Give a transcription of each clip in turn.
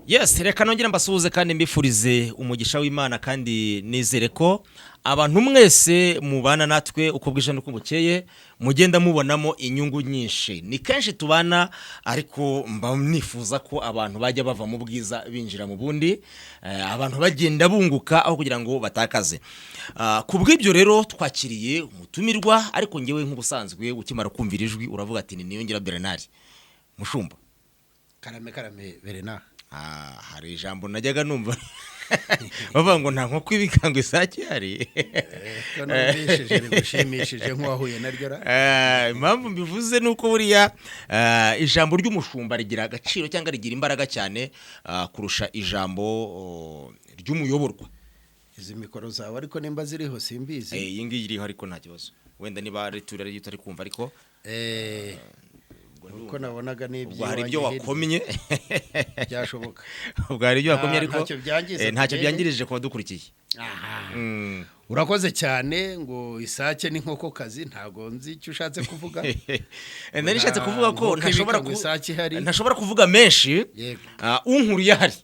Yes, reka nongera mbasuhuze kandi mbifurize umugisha w'Imana kandi nizere ko abantu mwese mubana natwe uko bwije nuko bukeye mugenda mubonamo inyungu nyinshi. Ni kenshi tubana ariko mba nifuza ko abantu bajya bava mu bwiza binjira mu bundi, abantu bagenda bunguka aho kugira ngo batakaze. Kubw'ibyo rero twakiriye umutumirwa ariko ngewe nk'ubusanzwe ukimara kumvira ijwi uravuga ati ni Niyongira Bernard Mushumba. Karame Bernard. Hari ijambo najyaga numva bavuga ngo nta nkoko ibikangwe isake hari. Kanumvishije bigushimishije nk'uwahuye naryo ra. Impamvu mbivuze nuko buriya ijambo ry'umushumba rigira agaciro cyangwa rigira imbaraga cyane kurusha ijambo ry'umuyoborwa. Izi mikoro zawe ariko nimba ziriho simbizi. Iyi ngiyi iriho ariko nta kibazo. Wenda niba ari turari tutari kumva ariko uko nabonaga n'ibyo hari ibyo wakomye byashoboka. Ubwo hari ibyo wakomye ariko ntacyo byangirije kuba dukurikiye. Urakoze cyane ngo isake n'inkoko kazi ntago nzi icyo ushatse kuvuga. Narishatse kuvuga ko ntashobora kuvuga menshi. Unkuriye hari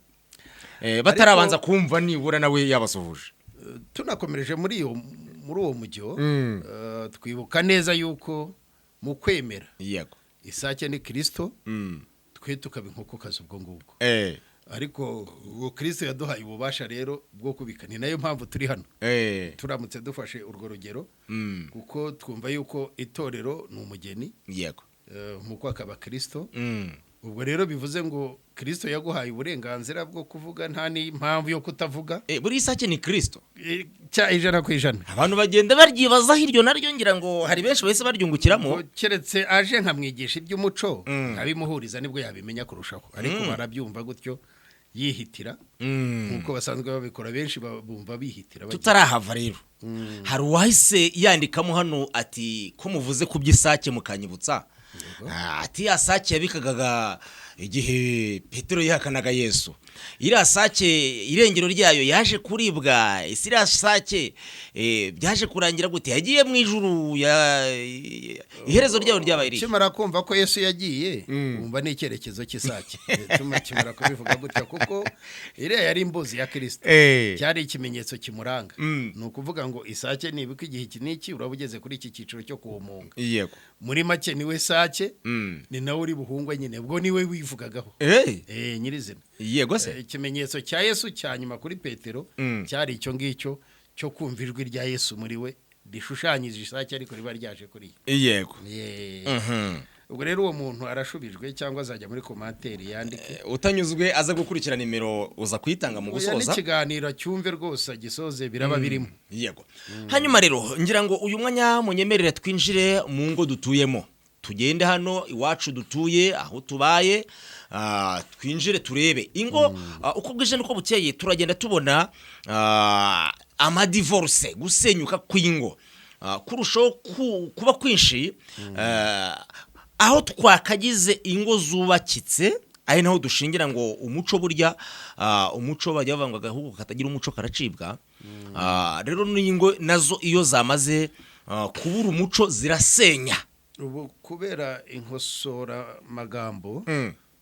batarabanza kumva nibura nawe yabasuhuje. Tunakomereje muri uwo mujyo twibuka neza yuko mu kwemera yego isake ni Kristo twe tukaba inkoko kazi ubwo ngubwo ariko uwo Kristo yaduhaye ububasha rero bwo kubika ni nayo mpamvu turi hano turamutse dufashe urwo rugero kuko twumva yuko itorero ni umugeni yego nkuko akaba Kristo ubwo rero bivuze ngo Kristo yaguhaye uburenganzira bwo kuvuga nta ni mpamvu yo kutavuga buri isake ni Kristo cya 100%. Abantu bagenda baryibaza hiryo naryo ngira ngo hari benshi bese baryungukiramo keretse aje nkamwigisha iby'umuco abimuhuriza nibwo yabimenya kurushaho ariko barabyumva gutyo yihitira nkuko basanzwe babikora benshi bumva bihitira. Tutarahava rero hari uwahise yandikamo hano ati ko muvuze ku by'isake mukanyibutsa ati asake yabikagaga igihe Petero yihakanaga Yesu. Ira sake irengero ryayo yaje kuribwa. Isira sake byaje kurangira gute yagiye mu ijuru iherezo ryayo ryabaye iri. Kimara kumva ko Yesu yagiye umva n'icyerekezo cy'isake. Kimara kubivuga gutya kuko ire yari imbuzi ya Kristo. Cyari ikimenyetso kimuranga. No kuvuga ngo isake nibika igihe kiniki urabugeze kuri iki ciciro cyo kuwomunga. Yego. Muri make niwe sake ni nawe uri buhungwa nyine ubwo niwe wivugagaho. Nyirizina. Yego se. Ikimenyetso cya Yesu cyanyuma kuri Petero cyari icyo ngicyo cyo kumva ijwi rya Yesu muri we rishushanyije isake ariko riba ryaje kuri. Yego. Ubwo rero uwo muntu arashubijwe cyangwa azajya muri commentaire yandike. Utanyuzwe aza gukurikira nimero uza kwitanga mu gusoza. Ikiganiro cyumve rwose gisoze biraba birimo. Yego. Hanyuma rero ngira ngo uyu mwanya munyemerere twinjire mu ngo dutuyemo. Tugende hano iwacu dutuye aho tubaye twinjire turebe ingo uko bwije nuko bukeye turagenda tubona amadivorce gusenyuka kw'ingo kurusho kuba kwinshi aho twakagize ingo zubakitse ari naho dushingira ngo umuco burya umuco bajya bavanga gahugu katagira umuco karacibwa. Rero n'ingo nazo iyo zamaze kubura umuco zirasenya. Ubu kubera inkosora magambo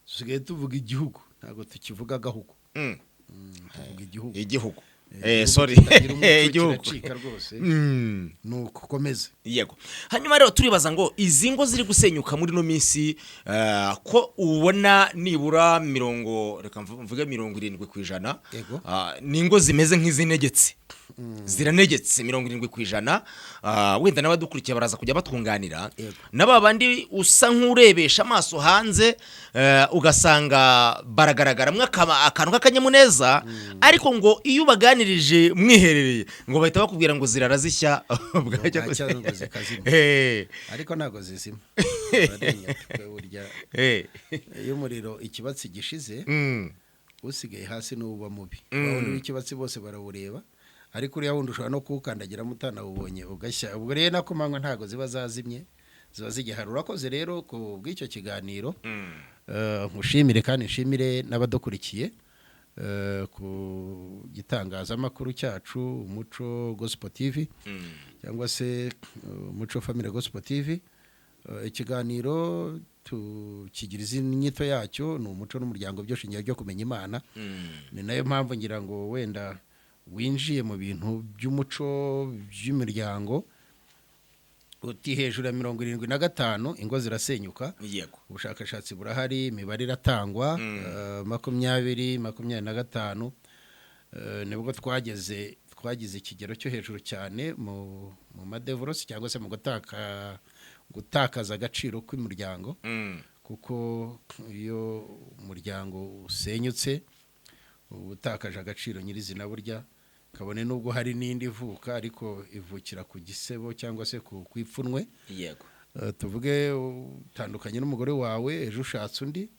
tusigaye tuvuga igihugu ntago tukivuga gahugu tuvuga igihugu sorry igihugu rwose nuko komeze. Yego. Hanyuma rero turibaza ngo izi ngo ziri gusenyuka muri no minsi ko ubona nibura 70% ningo zimeze nk'izinegetse ziranegetse 70%. Wenda n'abadukurikiye baraza kujya batwunganira n'ababandi usa nk'urebesha amaso hanze ugasanga baragaragara akantu k'akanyamuneza ariko ngo iyo ubaganirije mwiherereye ngo bahita bakubwira ngo zirarazishya bwajya ariko nago zizima burya iyo umuriro ikibatsi gishize usigaye hasi n'uba mubi wabona ikibatsi bose barawureba ariko uriya wundi ushobora no kukandagira mutana ubonye ugashya. Ubwo rero nakomanywa ntago ziba zazimye ziba zigihari. Urakoze rero ku bw'icyo kiganiro nkushimire kandi nshimire n'abadukurikiye ku gitangazamakuru cyacu Umuco Gospel TV cyangwa se Umuco Family Gospel TV. Ikiganiro tukigira izindi nyito yacyo ni umuco n'umuryango byo shingiro ryo kumenya Imana. Ni nayo mpamvu ngira ngo wenda winjiye mu bintu by'umuco by'imiryango uti hejuru ya 75 ingo zirasenyuka. Ubushakashatsi burahari, imibare iratangwa 2025 nibwo twagize ikigero cyo hejuru cyane mu madevorose cyangwa se mu gutakaza agaciro kw'umuryango, kuko iyo umuryango usenyutse utakaje agaciro nyirizina burya kabone nubwo hari n'indi ivuka ariko ivukira ku gisebo cyangwa se ku ipfunwe. Tuvuge utandukanye n'umugore wawe ejo ushatse undi,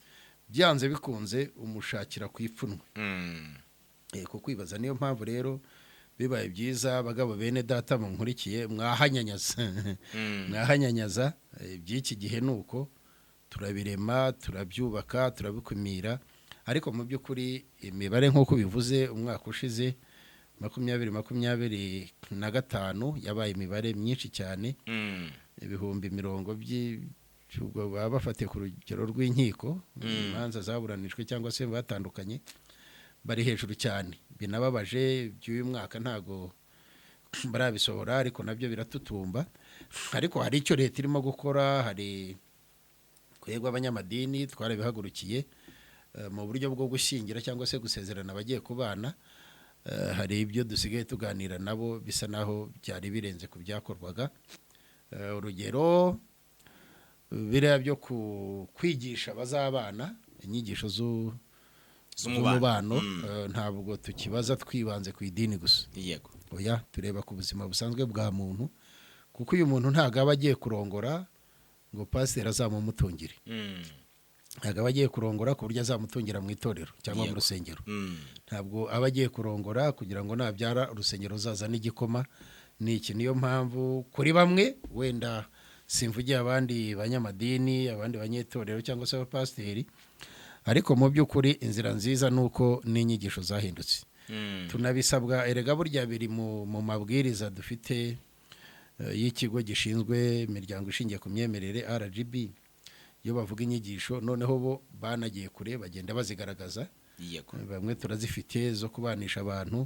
byanze bikunze umushakira ku ipfunwe. Kukwibaza niyo mpamvu rero bibaye byiza abagabo bene data munkurikiye mwahanyanyaza by'iki gihe nuko turabirema, turabyubaka, turabikumira. Ariko mu by'ukuri imibare nk'uko bivuze umwaka ushize 2025 yabaye imibare myinshi cyane, ibihumbi 100 baba bafatiye ku rugero rw'inkiko, imanza zaburanijwe cyangwa se batandukanye bari hejuru cyane. Binababaje by'uyu mwaka ntago barabisohora ariko nabyo biratutumba. Ariko hari icyo leta irimo gukora, hari kwegwa abanyamadini twarabihagurukiye mu buryo bwo gushyingira cyangwa se gusezerana abagiye kubana. Hari ibyo dusigaye tuganira nabo bisa naho byari birenze ku byakorwaga. Urugero biriya byo kwigisha bazabana inyigisho z'umubano, ntabwo tukibaza twibanze ku idini gusa. Oya, tureba ku buzima busanzwe bwa muntu, kuko uyu muntu ntago aba agiye kurongora ngo pasiteri azamumutungire. Ntago aba agiye kurongora ku buryo azamutungira mu itorero cyangwa mu rusengero. Ntabwo aba agiye kurongora kugira ngo nabyara urusengero zaza n'igikoma. Niki niyo mpamvu kuri bamwe, wenda simvugiye abandi banyamadini, abandi banyetorero cyangwa se abapasiteri, ariko mu by'ukuri inzira nziza nuko n'inyigisho zahindutse. Tunabisabwa erega burya biri mu mabwiriza dufite y'ikigo gishinzwe imiryango ishingiye ku myemerere RGB. Iyo bavuga inyigisho noneho bo banagiye kure bagenda bazigaragaza. Bamwe turazifite zo kubanisha abantu,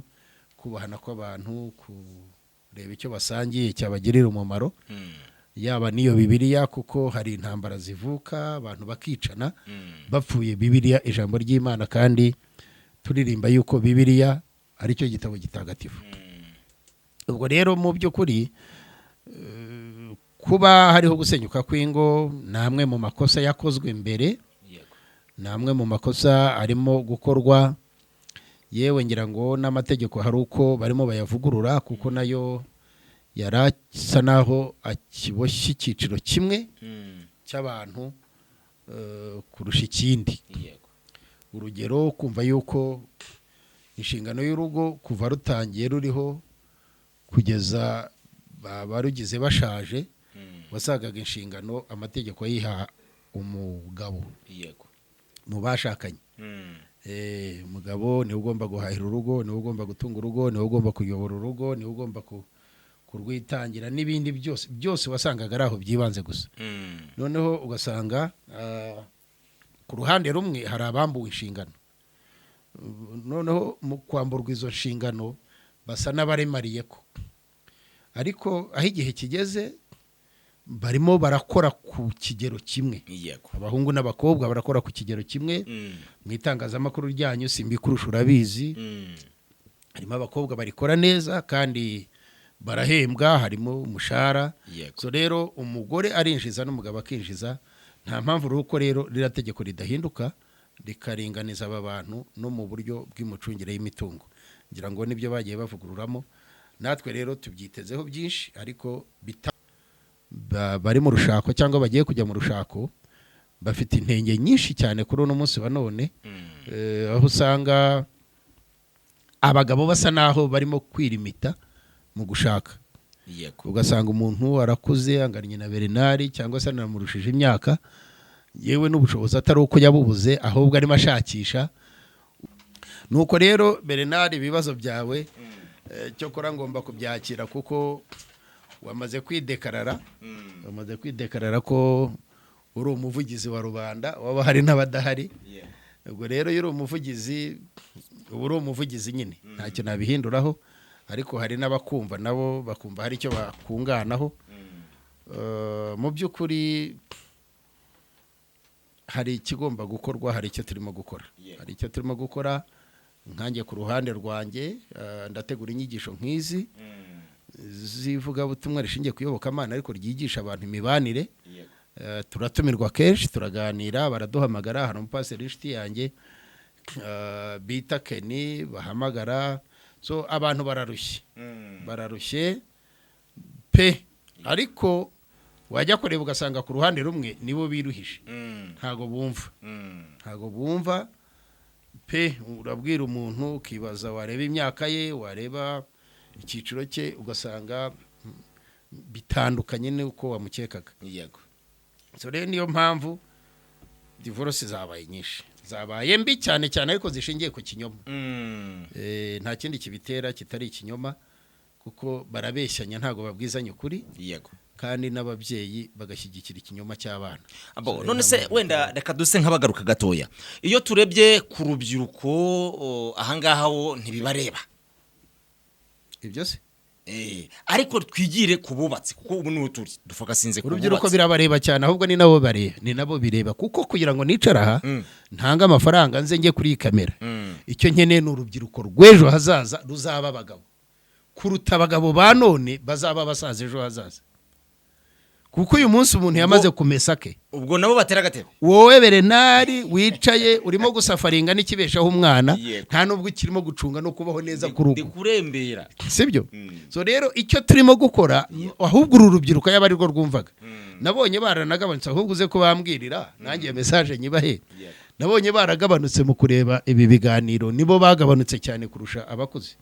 kubahana kw'abantu, kureba icyo basangiye cyabagirira umumaro. Yaba niyo Bibiliya, kuko hari intambara zivuka abantu bakicana bapfuye Bibiliya, ijambo ry'Imana, kandi turirimba yuko Bibiliya ari cyo gitabo gitagatifu. Ubwo rero mu by'ukuri kuba hariho gusenyuka kw'ingo namwe mu makosa yakozwe mbere, namwe mu makosa arimo gukorwa, yewe ngira ngo n'amategeko hari uko barimo bayavugurura, kuko nayo yarasa naho akiboshye icyiciro kimwe cy'abantu kurusha ikindi. Urugero, kumva yuko inshingano y'urugo kuva rutangiye ruriho kugeza barugize bashaje, wasagaga inshingano amategeko yiha umugabo mu bashakanye. Umugabo niwe ugomba guhahira urugo, niwe ugomba gutunga urugo, niwe ugomba kuyobora urugo, niwe ugomba kurwitangira, n'ibindi byose wasangaga ari aho byibanze gusa. Noneho ugasanga ku ruhande rumwe hari abambuwe inshingano, noneho mu kwamburwa izo nshingano basa n'abaremariye ko, ariko aho igihe kigeze barimo barakora ku kigero kimwe. Abahungu n'abakobwa barakora ku kigero kimwe. Mu itangazamakuru ryanyu simbikurusha urabizi, harimo abakobwa barikora neza kandi barahembwa, harimo umushahara. So rero umugore arinjiza n'umugabo akinjiza, nta mpamvu ruko rero rira tegeko ridahinduka rikaringaniza aba bantu no mu buryo bw'imicungire y'imitungo. Ngira ngo nibyo bagiye bavugururamo, natwe rero tubyitezeho byinshi, ariko bari mu rushako cyangwa bagiye kujya mu rushako bafite intenge nyinshi cyane kuri uno munsi wa none. Aho usanga abagabo basa naho barimo kwirimita mu gushaka. Ugasanga umuntu arakuze anganye na Bernard cyangwa se anamurushije imyaka, yewe n'ubushobozi atari uko yabubuze, ahubwo arimo ashakisha. Nuko rero Bernard, ibibazo byawe cyo kora ngomba kubyakira, kuko wamaze kwidekarara ko uri umuvugizi wa rubanda waba hari n'abadahari ubwo rero iyo uri umuvugizi uba uri umuvugizi nyine ntacyo nabihinduraho ariko hari n'abakumva nabo bakumva hari icyo bakunganaho mu by'ukuri hari ikigomba gukorwa hari icyo turimo gukora nkanjye ku ruhande rwanjye ndategura inyigisho nk'izi zivuga butumwa rishingiye kuyobokamana ariko ryigisha abantu imibanire turatumirwa kenshi turaganira baraduhamagara hari umupasiteri w'inshuti yanjye bita Kenny bahamagara so abantu bararushye pe ariko wajya kureba ugasanga ku ruhande rumwe nibo biruhije ntago bumva pe urabwira umuntu ukibaza wareba imyaka ye wareba icyiciro cye ugasanga bitandukanye n'uko wamukekaga yego so rero niyo mpamvu divorce zabaye nyinshi zabaye mbi cyane ariko zishingiye ku kinyoma nta kindi kibitera kitari ikinyoma kuko barabeshyanya ntago babwizanye ukuri yego kandi n'ababyeyi bagashyigikira ikinyoma cy'abana none se wenda reka duse nk'abagaruka gatoya iyo turebye ku rubyiruko ahangaha wo ntibibareba ibyo se ariko twigire kububatse kuko ubu niho turi dufokasinze ku urubyiruko birabareba cyane ahubwo ni nabo bireba kuko kugira ngo nicara aha ntanga amafaranga nze njye kuri kamera icyo nkeneye ni urubyiruko rw'ejo hazaza ruzaba abagabo kuruta abagabo ba none bazaba basaza ejo hazaza kuko uyu munsi umuntu yamaze kumesa ke ubwo nabo batera gatebe wowe Berenari wicaye urimo gusafaringa n'ikibeshaho umwana nta nubwo kirimo gucunga no kubaho neza ku rugo ndikurembera sibyo so rero icyo turimo gukora ahubwo uru rubyiruko yaba ari rwo rwumvaga nabonye baranagabanutse ahubwo uze ko bambwirira nanjye message nyibahe nabonye baragabanutse mu kureba ibi biganiro nibo bagabanutse cyane kurusha abakuze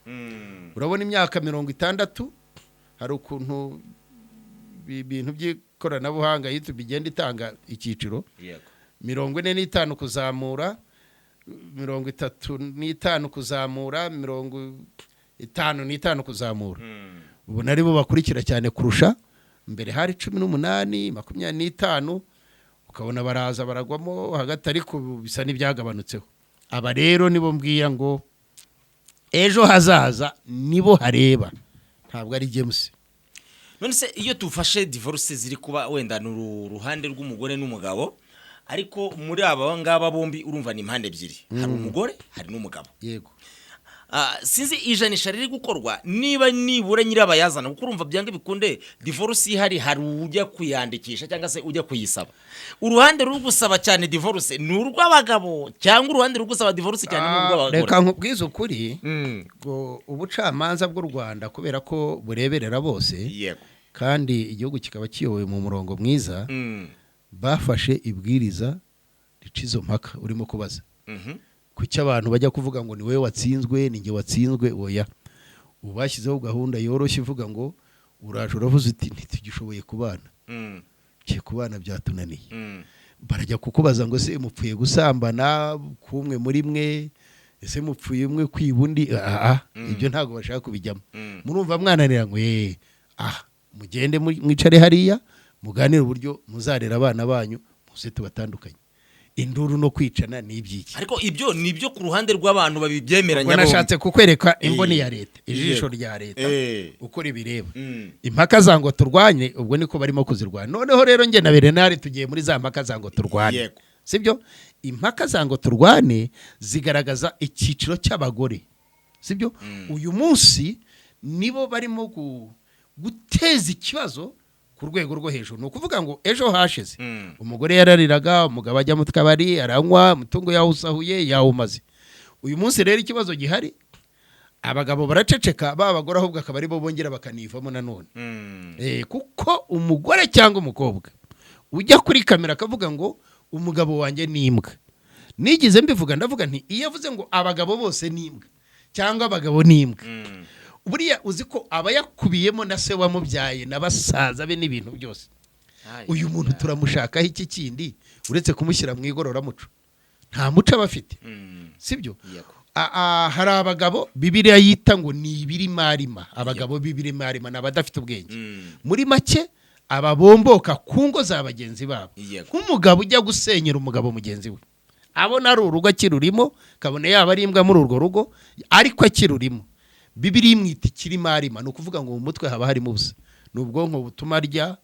urabona imyaka 60 hari ukuntu ibintu by'ikoranabuhanga YouTube bigenda itanga icyiciro 45 kuzamura 35 kuzamura 55 kuzamura ubu nari bo bakurikira cyane kurusha mbere hari 18 25 ukabona baraza baragwamo hagati ariko bisa n'ibyagabanutseho aba rero nibo mbwiya ngo ejo hazaza nibo hareba ntabwo ari James none se iyo tufashe divorce ziri kuba wenda n'uruhande rw'umugore n'umugabo ariko muri aba ngaba bombi urumva ni impande ebyiri hari umugore hari n'umugabo yego sinzi ijanisha riri gukorwa niba nibura nyirabayazana kuko urumva byanga bikunde divorce ihari hari ujya kuyandikisha cyangwa se ujya kuyisaba uruhande ruri gusaba cyane divorce ni urw'abagabo cyangwa uruhande ruri gusaba divorce cyane n'urw'abagore reka nkubwize ukuri ngo ubucamanza bw'u Rwanda kubera ko bureberera bose yego kandi igihugu kikaba kiyoboye mu murongo mwiza bafashe ibwiriza ricizo mpaka urimo kubaza kuki abantu bajya kuvuga ngo ni wewe watsinzwe ni nge watsinzwe oya ubashyizeho gahunda yoroshye ivuga ngo uraje uravuze uti ntitugishoboye kubana kubana byatunaniye barajya kukubaza ngo se mupfuye gusambana kumwe muri mwe ese mupfuye umwe kwibundi ibyo ntago bashaka kubijyamo murumva mwananira ngo mugende mwicare hariya muganire uburyo muzarera abana banyu muze tubatandukanye induru no kwicana n'ibyiki ariko ibyo nibyo ku ruhande rw'abantu babibyemeranya bo nashatse kukwereka imboni ya leta ijisho rya leta uko ribireba impaka zango turwanye ubwo niko barimo kuzirwana noneho rero nge na Berenari tugiye muri za mpaka zango turwane sibyo impaka zango turwane zigaragaza icyiciro cy'abagore sibyo uyu munsi nibo barimo guteza ikibazo ku rwego rwo hejuru no kuvuga ngo ejo hashize umugore yarariraga umugabo ajya mu kabari aranywa umutungo yawusahuye yawumaze uyu munsi rero ikibazo gihari abagabo baraceceka babagora ahubwo akabari bo bongera bakanivamo nanone kuko umugore cyangwa umukobwa ujya kuri kamera akavuga ngo umugabo wanjye ni imbwa nigize mbivuga ndavuga nti iyo avuze ngo abagabo bose ni imbwa cyangwa abagabo ni imbwa buriya uzi ko aba yakubiyemo na se wamubyaye n'abasaza be n'ibintu byose uyu muntu turamushakaho iki kindi uretse kumushyira mu igororamuco nta muco abafite sibyo hari abagabo Bibiliya yita ngo ni ibirimarima abagabo b'ibirimarima n'abadafite ubwenge muri make ababomboka ku ngo za bagenzi babo Yego. nk'umugabo ujya gusenyera umugabo mugenzi we abona ari urugo akirurimo kabone yaba ari imbwa muri urwo rugo ariko akirurimo Bibiliya imwita ikirimarima ni ukuvuga ngo mu mutwe haba harimo ubusa ni ubwonko butuma arya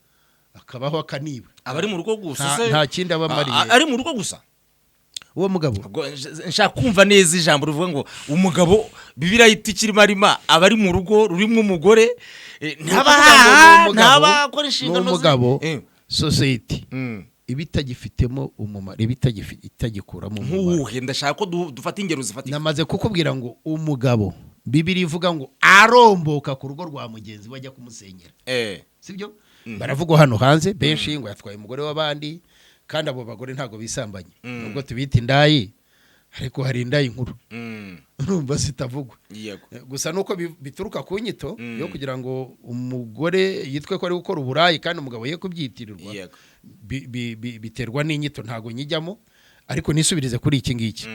akabaho akaniba abari mu rugo gusa se nta kindi aba amariye ari mu rugo gusa uwo mugabo nshaka kumva neza ijambo rivuga ngo umugabo Bibiliya yita ikirimarima abari mu rugo rurimo umugore ntabakoresha ingano umugabo society iba itagifitemo umumaro iba itagikuramo umumaro ndashaka ko dufata ingero zifatika namaze kukubwira ngo umugabo Bibiliya ivuga ngo aromboka ku rugo rwa mugenzi we ajya kumusenyera sibyo baravugwa hano hanze benshi ngo yatwaye umugore w'abandi kandi abo bagore ntago bisambanye nubwo tubita indayi ariko hari indayi nkuru urumva zitavugwa gusa nuko bituruka ku nyito yo kugira ngo umugore yitwe ko ari gukora uburayi kandi umugabo ye kubyitirirwa biterwa n'inyito ntago nyijyamo ariko nisubirize kuri iki ngiki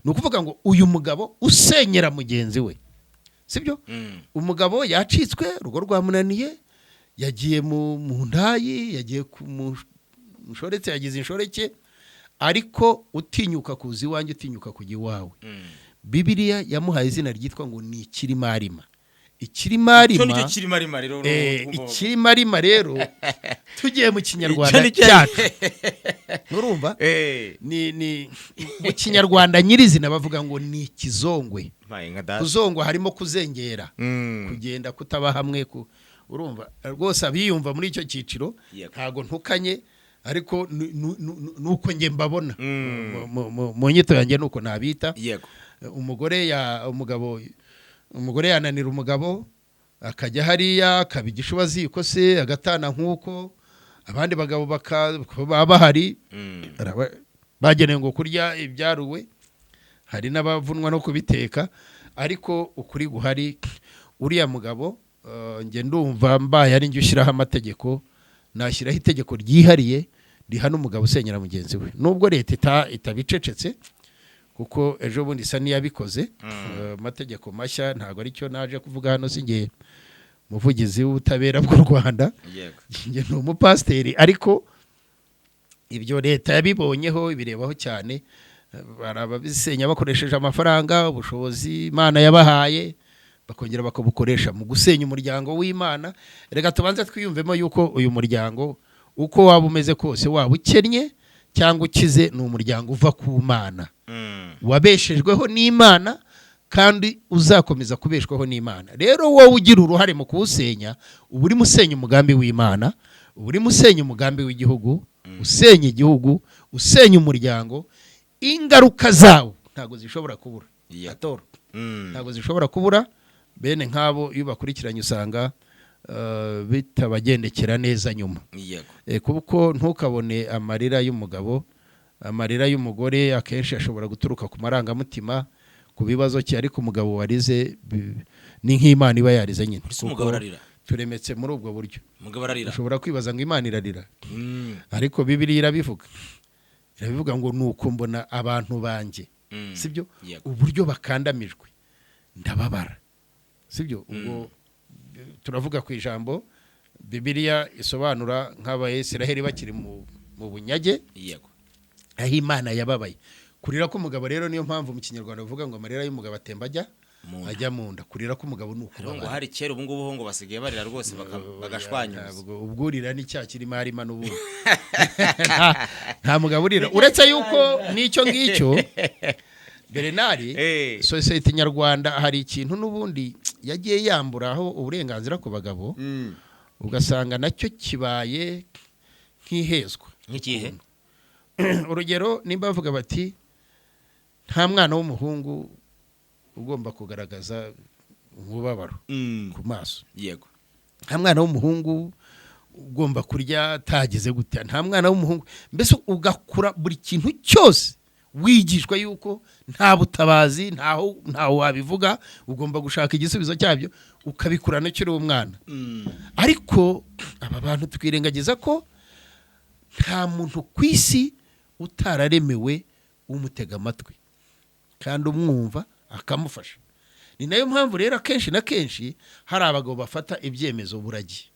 ni ukuvuga ngo uyu mugabo usenyera mugenzi we sibyo umugabo yacitswe rugo rwamunaniye yagiye mu ndayi yagiye ku mushoretse yagize inshoreke ariko utinyuka kuza iwanjye utinyuka kujya iwawe Bibiliya yamuhaye izina ryitwa ngo ni ikirimarima ikirimarima rero tugiye mu kinyarwanda cyacu nurumva ni mu kinyarwanda nyirizina bavuga ngo ni ikizongwe kuzongwa harimo kuzengera kugenda kutaba hamwe urumva rwose abiyumva muri icyo cyiciro ntago ntukanye ariko nuko nge mbabona mu nyito yanjye nuko nabita umugore yananira umugabo akajya hariya akaba igishubaziko se agatana nk'uko abandi bagabo baba bahari bagenewe ngo kurya ibyaruwe hari n'abavunwa no kubiteka ariko ukuri guhari uriya mugabo nge ndumva mbaye ari njye ushyiraho amategeko nashyiraho itegeko ryihariye rihana umugabo usenyera mugenzi we nubwo leta itabicecetse kuko ejo bundi isa niyabikoze amategeko mashya ntago ari cyo naje kuvuga hano singiye muvugizi w'ubutabera bw'u Rwanda nge ni umupasiteri ariko ibyo leta yabibonyeho ibirebaho cyane barabisenya bakoresheje amafaranga ubushobozi Imana yabahaye bakongera bakabukoresha mu gusenya umuryango w'Imana reka tubanze twiyumvemo yuko uyu muryango uko waba umeze kose waba ukennye cyangwa ukize ni umuryango uva ku Mana wabeshejweho n'Imana kandi uzakomeza kubeshwaho n'Imana rero wowe ugira uruhare mu kuwusenya uba uri musenya umugambi w'Imana uba uri musenya umugambi w'igihugu usenya igihugu usenya umuryango ingaruka zawo ntago zishobora kubura ntago zishobora kubura bene nk'abo iyo bakurikiranye usanga bitabagendekera neza nyuma kuko ntukabone amarira y'umugabo amarira y'umugore akenshi ashobora guturuka ku marangamutima ku bibazo cye ariko umugabo warize ni nk'Imana iba yarize nyine turemetse muri ubwo buryo ushobora kwibaza ngo Imana irarira ariko Bibiliya irabivuga ngo nuko mbona abantu banjye sibyo uburyo bakandamijwe ndababara sibyo ubwo turavuga ku ijambo Bibiliya isobanura nk'Abayisiraheli bakiri mu bunyage aho Imana yababaye kurira ko umugabo rero niyo mpamvu mu kinyarwanda bavuga ngo amarira y'umugabo atemba ajya mu nda kurira ko umugabo nuko ngo hari kera ubu ngubu ngo basigaye barira rwose bagashwanyuza ubwurira n'icyaha kirimo harimo n'ubundi nta mugabo urira uretse yuko n'icyo ngicyo Bernard society nyarwanda hari ikintu n'ubundi yagiye yamburaho uburenganzira ku bagabo ugasanga nacyo kibaye nk'ihezwa nk'ikihe urugero nimba bavuga bati nta mwana w'umuhungu ugomba kugaragaza umubabaro ku maso nta mwana w'umuhungu ugomba kurya atagize gute nta mwana w'umuhungu mbese ugakura buri kintu cyose wigishwa yuko nta butabazi ntaho wabivuga ugomba gushaka igisubizo cyabyo ukabikurana ukiri umwana ariko aba bantu twirengagiza ko nta muntu ku isi utararemewe umutega amatwi kandi umwumva akamufasha ni nayo mpamvu rero akenshi na kenshi hari abagabo bafata ibyemezo buragi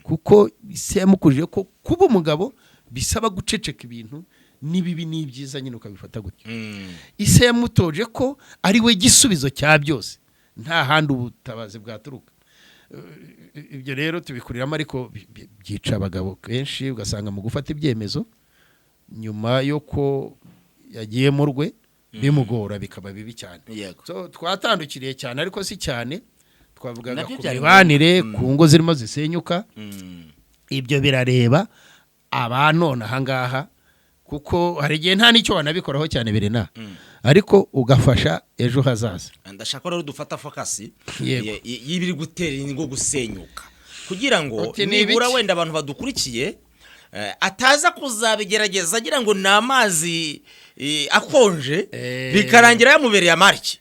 kuko ise yamukujije ko kuba umugabo bisaba guceceka ibintu n'ibibi n'ibyiza nyine ukabifata gutyo. Ise yamutoje ko ari we gisubizo cya byose, nta handi ubutabazi bwaturuka. Ibyo rero tubikuriramo, ariko byica abagabo kenshi, ugasanga mu gufata ibyemezo nyuma yo ko yagiye mu rwe bimugora bikaba bibi cyane. So twatandukiriye cyane, ariko si cyane, twavugaga ku mibanire ku ngo zirimo zisenyuka. Ibyo birareba abanone ahangaha, kuko hari igihe nta n'icyo wanabikoraho cyane birena, ariko ugafasha ejo hazaza. Ndashaka rero dufata fokasi y'ibiri gutera ingo gusenyuka, kugira ngo nibura wenda abantu badukurikiye ataza kuzabigerageza agira ngo ni amazi akonje bikarangira yamubereye amarike.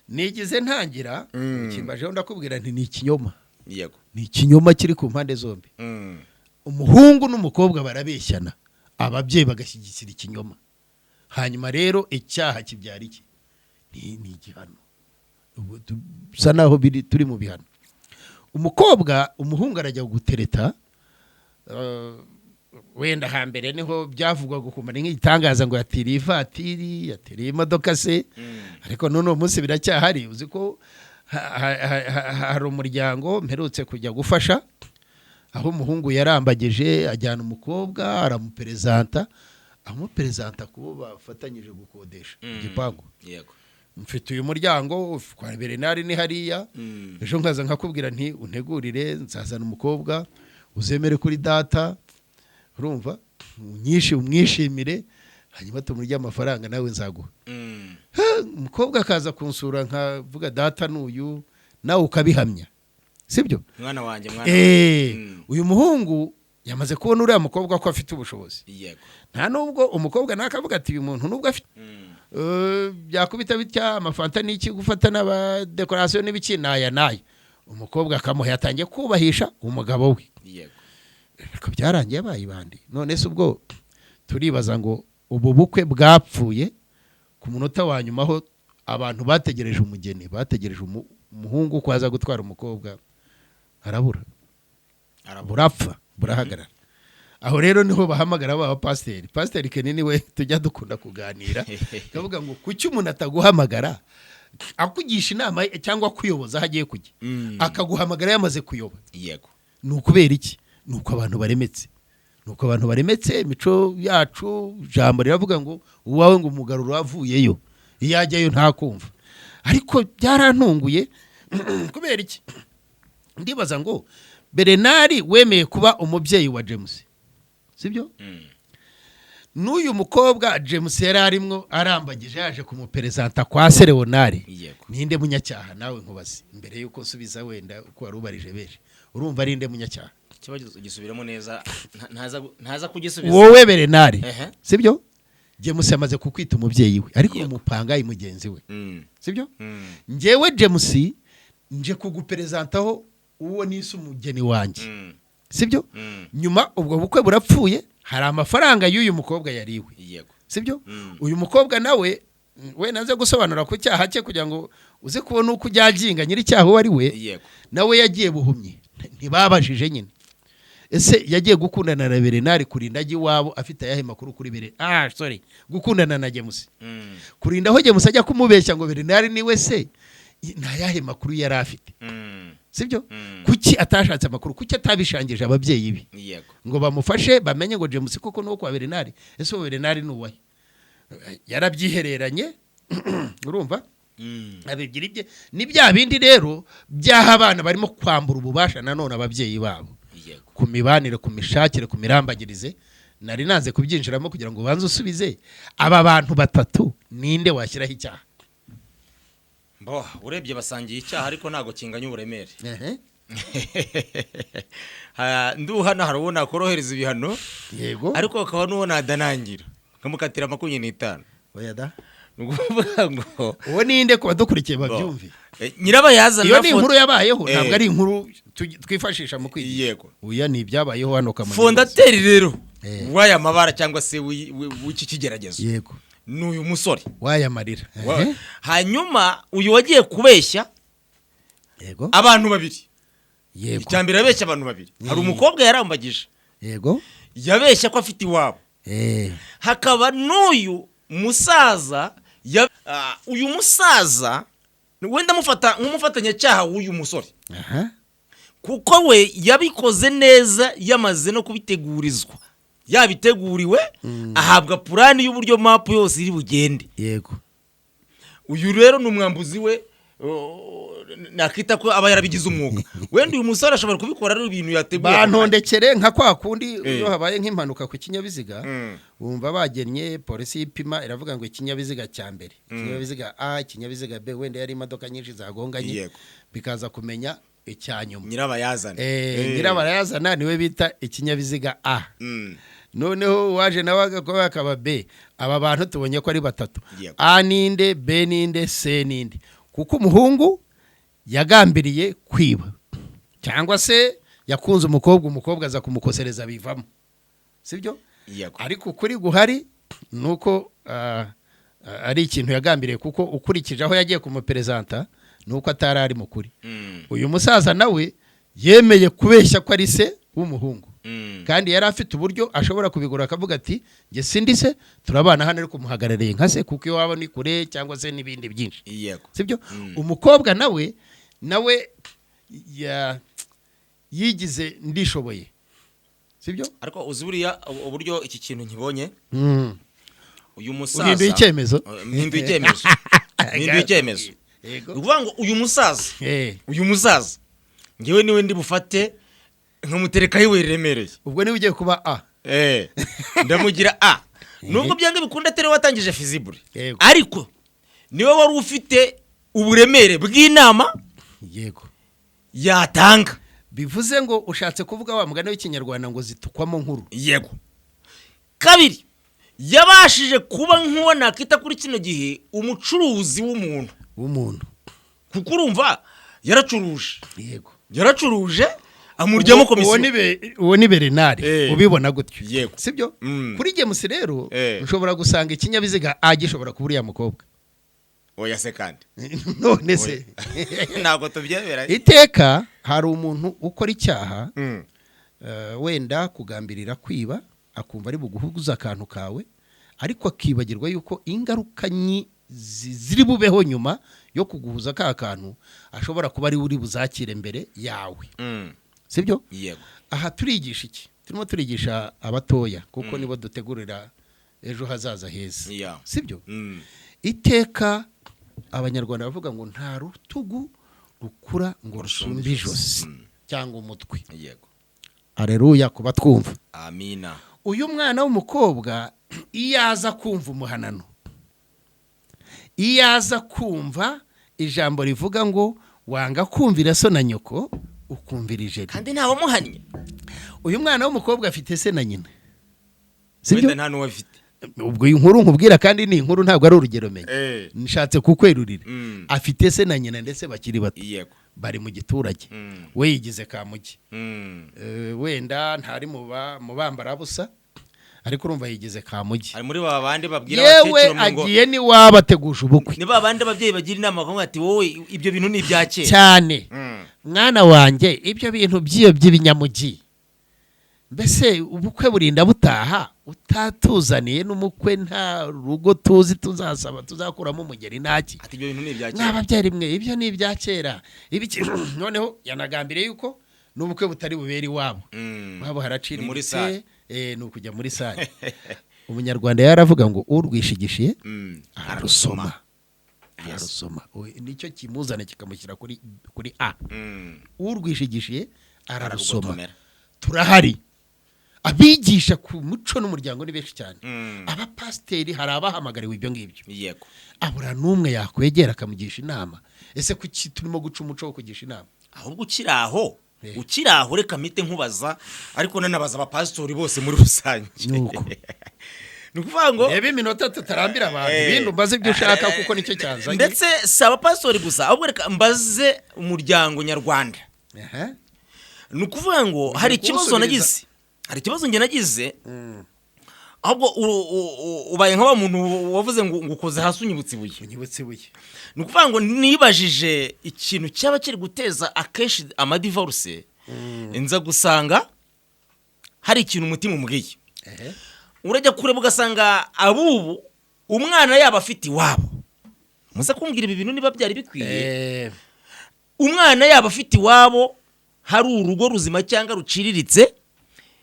Nigize ntangira kimbajeho ndakubwira nti ni ikinyoma. Ni ikinyoma kiri ku mpande zombi. Umuhungu n'umukobwa barabeshyana, ababyeyi bagashyigikira ikinyoma. Hanyuma rero icyaha kibyara iki? Ni igihano. Usa naho turi mu bihano. Umuhungu arajya gutereta, wenda hambere niho byavugwa gukumana nk'igitangaza ngo yatiriye ivatiri, yatiriye imodoka se, ariko none umunsi biracyahari. Uzi ko hari umuryango mperutse kujya gufasha, aho umuhungu yarambageje ajyana umukobwa aramuperezanta, amuperezanta kubo bafatanyije gukodesha igipangu. Mfite uyu muryango kwa Bernard ni hariya, ejo nkaza nkakubwira nti untegurire nzazana umukobwa uzemere kuri data, urumva, nyinshi umwishimire, hanyuma tumurya amafaranga nawe nzaguha. Umukobwa akaza kunsura nkavuga data n'uyu, nawe ukabihamya, sibyo? Mwana wanjye uyu muhungu yamaze kubona uriya mukobwa ko afite ubushobozi. Nta nubwo umukobwa nakavuga ati uyu muntu nubwo afite byakubita bitya amafanta n'iki gufata n'abadekorasiyo n'ibiki naya, umukobwa akamuha, yatangiye kubahisha umugabo we. Ariko byarangiye bayibandi. None se ubwo turibaza ngo ubu bukwe bwapfuye ku munota wa nyuma, aho abantu bategereje umugeni, bategereje umuhungu ko aza gutwara umukobwa, arabura, burapfa, burahagarara. Aho rero niho bahamagara ba pasiteri. Pasiteri Kenini we tujya dukunda kuganira, kavuga ngo kuki umuntu ataguhamagara akugisha inama cyangwa kuyoboza aho agiye kujya, akaguhamagara yamaze kuyoba. Ni ukubera iki? Ni uko abantu baremetse, imico yacu, jambo riravuga ngo uwawe ngo umugaruro avuyeyo, iyo ajyayo ntakumva. Ariko byarantunguye kubera iki? Ndibaza ngo Bernard wemeye kuba umubyeyi wa James, sibyo? N'uyu mukobwa James yari arimo arambagije yaje kumuperezanta kwa Leonard. Ninde munyacyaha nawe nkubaze mbere yuko nsubiza wenda uko warubarije beje, urumva ari nde munyacyaha? Kibazo gisubiramo neza, ntaza kugisubiza. Wowe Bernard, sibyo? James yamaze kukwita umubyeyi we, ariko umupanga imugenzi we, sibyo? Njewe James nje kuguperezantaho uwo nise umugeni wanjye, sibyo? Nyuma ubwo bukwe burapfuye, hari amafaranga y'uyu mukobwa yariwe, sibyo? Uyu mukobwa nawe we naze gusobanura ku cyaha cye kugira ngo uze kubona uko ujyaginga nyiri cyaha wari we, nawe yagiye buhumye, ntibabajije nyine. Ese yagiye gukundana na Bernard kurinda agiye wabo afite ayahe makuru kuri Bernard? Gukundana na James. Kurinda aho James ajya kumubeshya ngo Bernard ni we se, nta yahe makuru yari afite. Sibyo? Kuki atashatse amakuru? Kuki atabishangije ababyeyi bi? Ngo bamufashe bamenye ngo James koko no kwa Bernard. Ese Bernard ni uwahe? Yarabyihereranye, urumva? Abigira ibye ni bya bindi rero byaha abana barimo kwambura ububasha nanone ababyeyi babo. Ku mibanire, ku mishakire, ku mirambagirize, nari nanze kubyinjiramo kugira ngo banze usubize aba bantu batatu ninde washyiraho icyaha. Urebye basangiye icyaha ariko ntago kinganya uburemere. Nduhana harubona korohereza ibihano, yego, ariko akaba nubona adanangira kamukatira 25. Oya da, nukuvuga ngo uwo ninde ko badukurikiye babyumve. Nyirabayazana iyo ni inkuru yabayeho, ntabwo ari inkuru twifashisha mu kwiga. Yego, uya ni byabayeho hano kamanyi. Fondateri rero waya mabara cyangwa se w'iki kigeragezo, yego, n'uyu musore waya marira. Hanyuma uyu wagiye kubeshya, yego, abantu babiri Yego. icyambere yabeshya abantu babiri hari umukobwa yarambagije yego yabeshya ko afite iwabo hakaba n'uyu musaza uyu musaza wenda mufata nk'umufatanyacyaha w'uyu musore kuko we yabikoze neza yamaze no kubitegurizwa yabiteguriwe ahabwa purani y'uburyo mapu yose iri bugende yego uyu rero ni umwambuzi we nakita ko aba yarabigize umwuga wenda uyu musore ashobora kubikora ari ibintu yateguye bantondekere nka kwa kundi iyo habaye nk'impanuka ku kinyabiziga wumva bagennye polisi y'ipima iravuga ngo ikinyabiziga cya mbere ikinyabiziga A ikinyabiziga B wenda yari imodoka nyinshi zagonganye bikaza kumenya icyanyuma nyirabayazana niwe bita ikinyabiziga A noneho waje nawe agakora akaba B aba bantu tubonye ko ari batatu A ninde B ninde C ninde kuko umuhungu yagambiriye kwiba cyangwa se yakunze umukobwa aza kumukosereza bivamo sibyo ariko kuri guhari nuko ari ikintu yagambiriye kuko ukurikije aho yagiye kumuperezanta nuko atari ari mukuri uyu musaza nawe yemeye kubeshya ko ari se w'umuhungu kandi yari afite uburyo ashobora kubigura akavuga ati nge sindi se turabana hano ariko muhagarariye nka se kuko iwabo ni kure cyangwa se n'ibindi byinshi sibyo umukobwa nawe yigize ndishoboye sibyo ariko uzi buriya uburyo iki kintu nkibonye uyu musaza uhinduye icyemezo ukuvuga ngo uyu musaza ngewe niwe ndi bufate nkamutereka yiwe riremereye ubwo niwe ugiye kuba A ndamugira A nubwo byanga bikunda atari watangije fizibure ariko niwe wari ufite uburemere bw'inama yego yatanga bivuze ngo ushatse kuvuga wa mugani w'ikinyarwanda ngo zitukwamo nkuru yego kabiri yabashije kuba nk'uwo nakita kuri kino gihe umucuruzi w'umuntu kuko urumva yaracuruje yego yaracuruje amuryamo komisiyo uwo ni Bernard ubibona gutyo sibyo kuri James rero ushobora gusanga ikinyabiziga A gishobora kuba uriya mukobwa oya se kandi none se ntabwo tubyemera iteka hari umuntu ukora icyaha wenda kugambirira kwiba akumva ari buguhuguza akantu kawe ariko akibagirwa yuko ingaruka ziri bubeho nyuma yo kuguhuza ka kantu ashobora kuba ari uri buzakire mbere yawe sibyo aha turigisha iki turimo turigisha abatoya kuko nibo dutegurira ejo hazaza heza sibyo iteka abanyarwanda bavuga ngo nta rutugu rukura ngo rusumbe ijosi cyangwa umutwe aleluya kuba twumva amina uyu mwana w'umukobwa iyo aza kumva umuhanano iyo aza kumva ijambo rivuga ngo wanga kumvira so na nyoko ukumvira ijeri kandi ntawe muhannye uyu mwana w'umukobwa afite se na nyina sibyo nta n'uwo afite ubwo inkuru nkubwira kandi ni inkuru ntabwo ari urugero menye nishatse kukwerurira afite se na nyina ndetse bakiri bato bari mu giturage we yigize Kamugi wenda ntari mu bambarabusa ariko urumva yigize Kamugi ari muri babandi babwira abakecuru ngo yewe agiye ni wabateguje ubukwe ni babandi ababyeyi bagira inama ngo ati wowe ibyo bintu ni ibya kera cyane mwana wanjye ibyo bintu by'ibinyamugi mbese ubukwe burinda butaha utatuzaniye n'umukwe nta rugo tuzi tuzasaba tuzakuramo umugeri ntaki ati ibyo bintu ni ibya kera n'ababyeyi rimwe ibyo ni ibya kera noneho yanagambiriye yuko n'ubukwe butari bubera iwabo wabo haraciriritse ni ukujya muri sare umunyarwanda yaravuga ngo urwishigishiye ararusoma nicyo kimuzana kikamushyira kuri A urwishigishiye ararusoma turahari abigisha ku muco n'umuryango ni benshi cyane abapasiteri hari abahamagariwe ibyo ngibyo yego abura n'umwe yakwegera akamugisha inama ese kuki turimo guca umuco wo kugisha inama ahubwo ukiraho reka mite nkubaza ariko nanabaza abapasitori bose muri rusange nuko nukuvuga ngo reba iminota tutarambira abantu ibintu mbaze ibyo ushaka kuko nicyo cyanzanye ndetse si abapasitori gusa ahubwo reka mbaze umuryango nyarwanda nukuvuga ngo hari ikibazo nagize njye nagize ahubwo ubaye nk'aba muntu wavuze ngo ukoze hasi unyibutse ibuye ni ukuvuga ngo nibajije ikintu cyaba kiri guteza akenshi amadivorce nza gusanga hari ikintu umutima umubwiye urajya kureba ugasanga abubu umwana yaba afite iwabo muze kumbwira ibi bintu niba byari bikwiye umwana yaba afite iwabo hari urugo ruzima cyangwa ruciriritse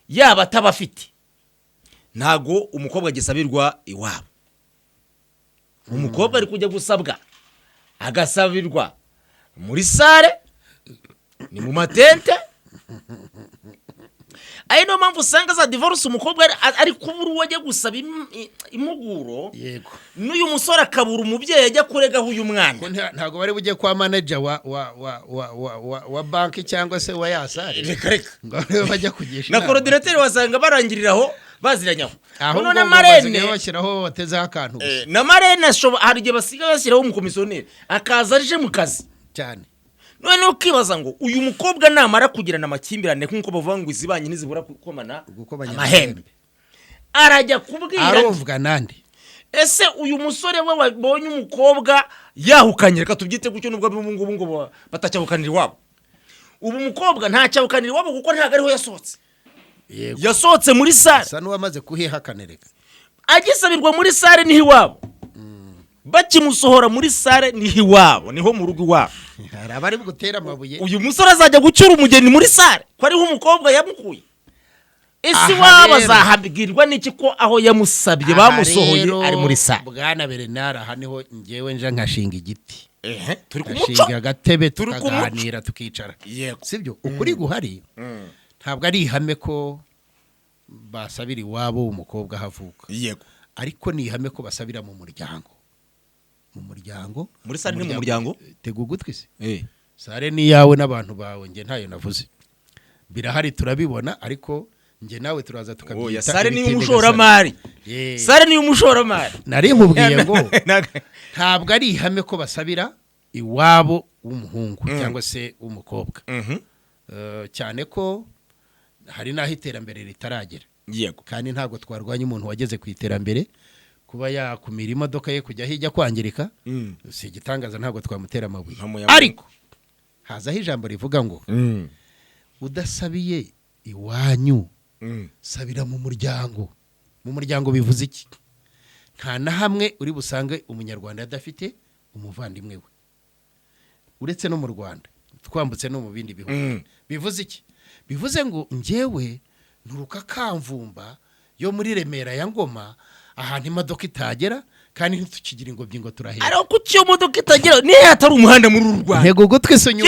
yaba atabafite ntago umukobwa agisabirwa iwabo umukobwa ari kujya gusabwa agasabirwa muri sare ni mu matente ari no mpamvu usanga za divorce umukobwa ari kubura uwo ajya gusaba impuguro yego n'uyu musore akabura umubyeyi ajya kuregaho uyu mwana ntago bari bujye kwa manager wa banki cyangwa se wa yasare reka ngo bajya kugisha na coordinateur wasanga barangiriraho baziranyaho none na marene bashyiraho batezeho akantu na marene hari igihe basiga bashyiraho umukomisiyoneri akaza aje mu kazi cyane none ukibaza ngo uyu mukobwa namara kugirana amakimbirane nk'uko bavuga ngo izibanye nizibura gukomana amahembe arajya kubwira arumvwa nande ese uyu musore we wabonye umukobwa yahukanye reka tubyite gutyo nubwo ngubu ngo batacyahukanira iwabo ubu umukobwa ntacyahukanira iwabo kuko ntago ariho yasohotse yasohotse muri sare asa n'uwamaze kuhihakanireka agisabirwa muri sare niho iwabo bakimusohora muri sare niho iwabo niho mu rugo iwabo hari abari gutera amabuye uyu musore azajya gucyura umugeni muri sare ko ariho umukobwa yamukuye ese iwabo azahabwirwa n'iki ko aho yamusabye bamusohoye ari muri sare bwana Bernard aha niho ngewe nje nkashinga igiti turi ku muco nkashinga agatebe tukaganira tukicara sibyo ukuri guhari ntabwo ari ihame ko basabira iwabo umukobwa havuka yego ariko ni ihame ko basabira mu muryango muri sare ni mu muryango tega ugutwi se sare ni yawe n'abantu bawe nge ntayo navuze birahari turabibona ariko nge nawe turaza tukabyita sare ni umushoramari sare ni umushoramari nari nkubwiye ngo ntabwo ari ihame ko basabira iwabo w'umuhungu cyangwa se w'umukobwa cyane ko hari naho iterambere ritaragera yego kandi ntabwo twarwanya umuntu wageze ku iterambere kuba yakumira imodoka ye kujya hijya kwangirika si igitangaza ntabwo twamutera amabuye ariko hazaho ijambo rivuga ngo udasabiye iwanyu sabira mu muryango bivuze iki nta na hamwe uri busange umunyarwanda adafite umuvandimwe we uretse no mu Rwanda twambutse no mu bindi bihugu bivuze iki bivuze ngo njyewe nturuka Kamvumba yo muri Remera ya Ngoma ahantu imodoka itagera kandi ntitukigira ingobyi ngo turahera ariko kuki iyo modoka itagera niyo hatari umuhanda muri uru Rwanda ntego gutwe sonyo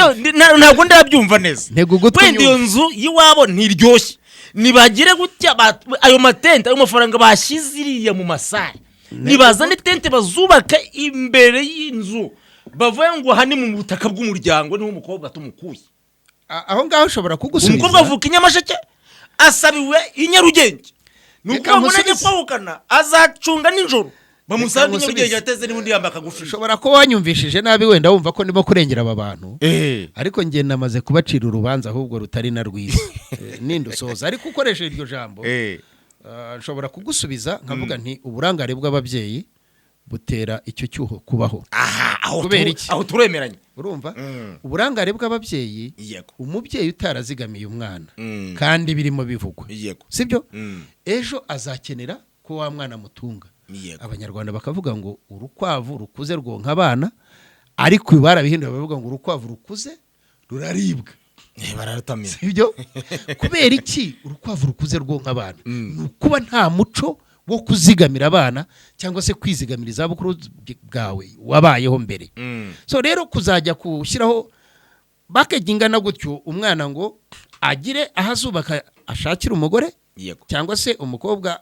ntabwo ndabyumva neza ntego gutwe wenda iyo nzu y'iwabo ntiryoshye nibagire gutya ayo matente ayo mafaranga bashyize iriya mu masare nibazane tente bazubaka imbere y'inzu bavuye ngo aha ni mu butaka bw'umuryango niho umukobwa tumukuye aho ngaho ushobora kugusubiza umukobwa avuka i Nyamasheke asabiwe i Nyarugenge nuko ngo najye kwahukana azacunga ninjoro bamusanga i Nyarugenge yateze n'undi yambaka gufi ushobora ko wanyumvishije nabi wenda wumva ko ndimo kurengera aba bantu ariko ngiye namaze kubacira urubanza ahubwo rutari na rwiza nindusoza ariko ukoresheje iryo jambo nshobora kugusubiza nkavuga nti uburangare bw'ababyeyi butera icyo cyuho kubaho aho turemeranye urumva uburangare bw'ababyeyi umubyeyi utarazigamiye umwana kandi birimo bivugwa sibyo ejo azakenera ko wa mwana mutunga abanyarwanda bakavuga ngo urukwavu rukuze rwonka abana ariko barabihindura bavuga ngo urukwavu rukuze ruraribwa sibyo kubera iki urukwavu rukuze rwonka abana kuba nta muco wo kuzigamira abana cyangwa se kwizigamira izabukuru bwawe wabayeho mbere so rero kuzajya kushyiraho bakagingana gutyo umwana ngo agire ahazubaka ashakira umugore cyangwa se umukobwa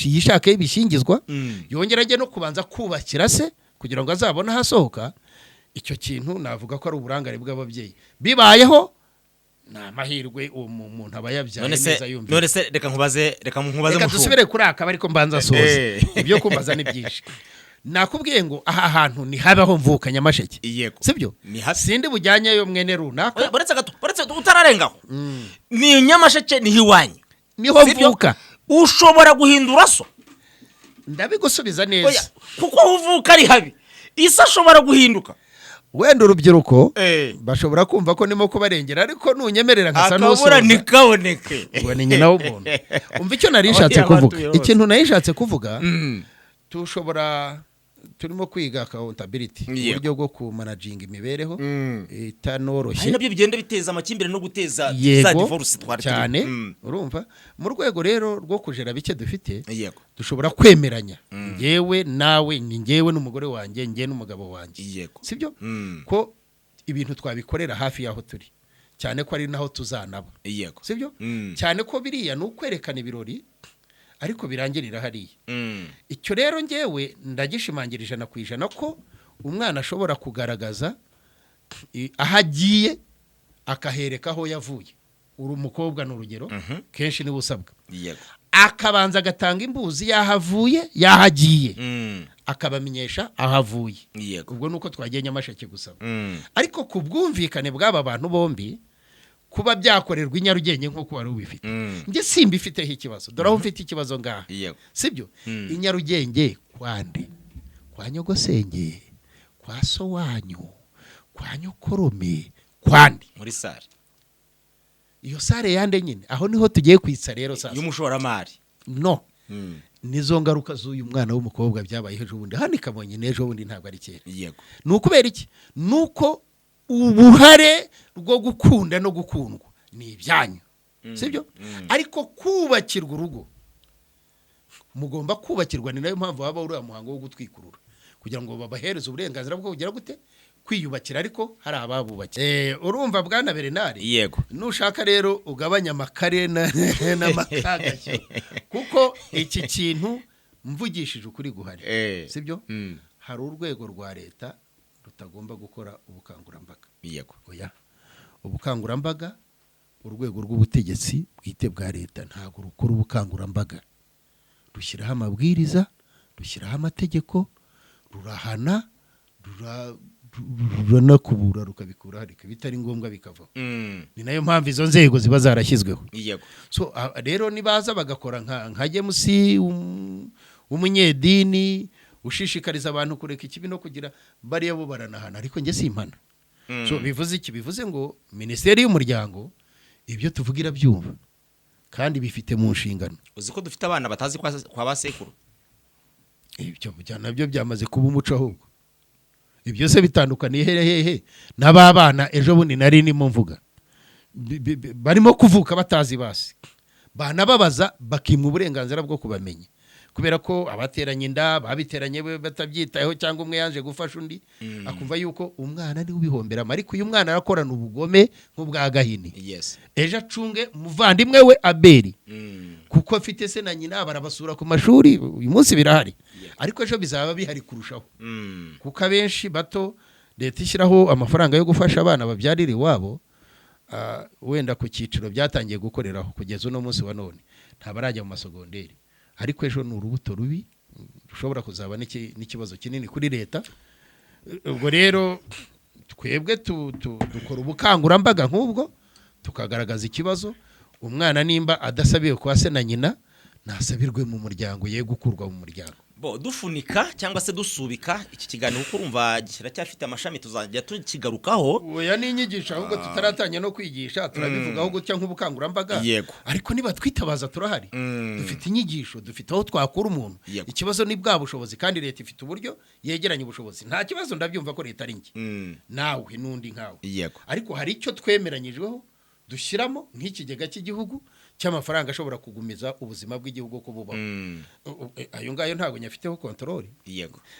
yishakaye ibishingizwa yongera ajye no kubanza kubakira se kugira ngo azabone ahasohoka icyo kintu navuga ko ari uburangare bw'ababyeyi bibayeho na mahirwe umuntu aba yabyaye neza yumva none se reka nkubaze reka dusubire kuri aka ariko mbanza soze ibyo kumbaza ni byinshi nakubwiye ngo aha hantu ni habaho mvuka Nyamasheke sibyo sindi bujyanye yo mwene runaka baretse utararengaho ni Nyamasheke ni hiwanyu niho mvuka ushobora guhindura so. ndabigusubiza neza kuko uvuka ari habi isi ashobora guhinduka. wenda urubyiruko bashobora kumva ko nimo kubarengera ariko nunyemerera nkasa n'usoza akabura nikaboneke ngo ni nyina w'umuntu. umva icyo narishatse kuvuga, ikintu narishatse kuvuga tushobora turimo kwiga accountability uburyo bwo kumanaginga imibereho itanoroshye, nabyo bigenda biteza amakimbire no guteza za divorce cyane. urumva mu rwego rero rwo kujera bike dufite dushobora kwemeranya ngewe nawe, ni ngewe n'umugore wanjye, ngewe n'umugabo wanjye, sibyo ko ibintu twabikorera hafi yaho turi, cyane ko ari naho tuzanaba, sibyo cyane ko biriya ni ukwerekana ibirori ariko birangirira hariya. icyo rero ngewe ndagishimangira 100% ko umwana ashobora kugaragaza aho agiye akahereka aho yavuye. uri umukobwa n'urugero kenshi niwe usabwa, akabanza agatanga imbuzi yahavuye yahagiye, akabamenyesha ahavuye. ubwo nuko twagiye Nyamasheke gusaba. ariko ku bwumvikane bw'aba bantu bombi kuba byakorerwa inyarugenge nk'uko wari ubifite, nge simba ifiteho ikibazo. dore aho mfite ikibazo ngaha, sibyo inyarugenge kwande, kwa nyogosenge, kwa so wanyu, kwa nyokorome, kwande muri sare. iyo sare yande nyine aho niho tugiye kwitsa rero sasa y'umushoramari. no nizo ngaruka z'uyu mwana w'umukobwa byabaye ejo bundi, hano ikabonye n'ejo bundi ntabwo ari kera. ni ukubera iki? nuko ubuhare rwo gukunda no gukundwa ni ibyanyu, sibyo ariko kubakirwa urugo mugomba kubakirwa. ni nayo mpamvu haba uriya muhango wo gutwikurura kugira ngo babahereze uburenganzira bwo kugira gute kwiyubakira, ariko hari ababubakiye. urumva bwana Bernard, nushaka rero ugabanya amakare n'amakagashyo kuko iki kintu mvugishije ukuri guhari, sibyo hari urwego rwa leta rutagomba gukora ubukangurambaga. oya, ubukangurambaga urwego rw'ubutegetsi bwite bwa leta ntabwo rukora ubukangurambaga, rushyiraho amabwiriza, rushyiraho amategeko, rurahana, ruranakubura, rukabikura harika bitari ngombwa bikavaho. ni nayo mpamvu izo nzego ziba zarashyizweho. so rero nibaza bagakora nka James umunyedini ushishikariza abantu kureka ikibi no kugira bariya bo baranahana, ariko nge simpana. so bivuze iki? bivuze ngo minisiteri y'umuryango ibyo tuvugira byumva kandi bifite mu nshingano. uzi ko dufite abana batazi kwa basekuru? ibyo nabyo byamaze kuba umuco ahubwo. ibyo se bitandukaniye hehe n'ababana ejo bundi nari nimo mvuga barimo kuvuka batazi basi, banababaza bakimwa uburenganzira bwo kubamenya, kubera ko abateranye inda babiteranye batabyitayeho cyangwa umwe yanje gufasha undi akumva yuko umwana ni ubihomberamo. ariko uyu mwana arakorana ubugome nk'ubwa Gahini. ejo acunge umuvandimwe we Abeli kuko afite se na nyina barabasura ku mashuri. uyu munsi birahari ariko ejo bizaba bihari kurushaho kuko abenshi bato leta ishyiraho amafaranga yo gufasha abana babyarira iwabo, wenda ku cyiciro byatangiye gukoreraho kugeza uno munsi wa none ntabarajya mu masogonderi. ariko ejo ni urubuto rubi rushobora kuzaba n'ikibazo kinini kuri leta. ubwo rero twebwe dukora ubukangurambaga nk'ubwo tukagaragaza ikibazo. umwana nimba adasabiwe kwa se na nyina nasabirwe mu muryango, ye gukurwa mu muryango. dufunika cyangwa se dusubika iki kiganiro kuko urumva kiracyafite amashami tuzajya tukigarukaho. oya ni inyigisho ahubwo tutaratanya no kwigisha, turabivugaho gutya nk'ubukangurambaga. ariko niba twitabaza turahari, dufite inyigisho, dufite aho twakura umuntu. ikibazo ni bwa bushobozi, kandi leta ifite uburyo yegeranya ubushobozi. nta kibazo, ndabyumva ko leta ari nke nawe n'undi nkawe, ariko hari icyo twemeranyijweho dushyiramo nk'ikigega cy'igihugu cy'amafaranga ashobora kugumiza ubuzima bw'igihugu ko bubaho. ayo ngayo ntabwo nyafiteho kontrole,